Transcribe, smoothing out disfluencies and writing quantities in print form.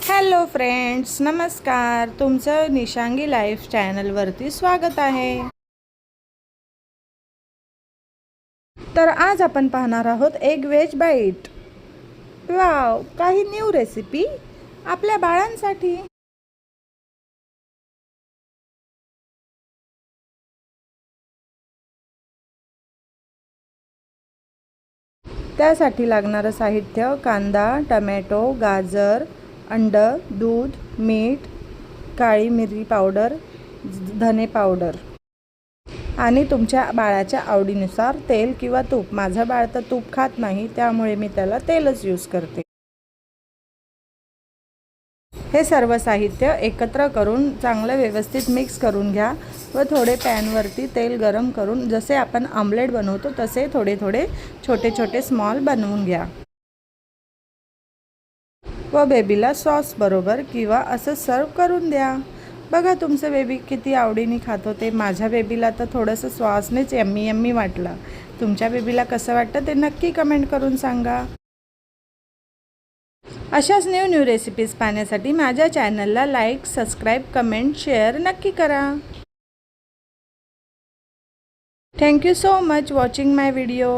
Hello friends, नमस्कार. तुमचं निशांगी life चॅनलवरती स्वागत आहे. तर आज आपण पाहणार आहोत एग वेज बाईट. वाव, काही न्यू रेसिपी आपल्या बाळांसाठी. त्यासाठी लागणारं साहित्य: कांदा, टमॅटो, गाजर, अंड, दूध, मीठ, काळी मिरी पावडर, धने पावडर आणि तुमच्या बाळाच्या आवडीनुसार तेल किंवा तूप. माझं बाळ तर तूप खात नाही, त्यामुळे मी त्याला तेलच यूज करते. हे सर्व साहित्य एकत्र करून चांगलं व्यवस्थित मिक्स करून घ्या व थोडे पॅनवरती तेल गरम करून जसे आपण आमलेट बनवतो तसे थोडे थोडे छोटे छोटे स्मॉल बनवून घ्या व बेबीला सॉस बरोबर किंवा असं सर्व करून द्या. बघा तुमचं बेबी किती आवडीने खातो ते. माझ्या बेबीला तर थोडंसं सॉसनेच यम्मी यम्मी वाटलं. तुमच्या बेबीला कसं वाटतं ते नक्की कमेंट करून सांगा. अशाच न्यू रेसिपीज पाहण्यासाठी माझ्या चॅनलला लाईक, सबस्क्राईब, कमेंट, शेअर नक्की करा. थँक्यू सो मच वॉचिंग माय व्हिडिओ.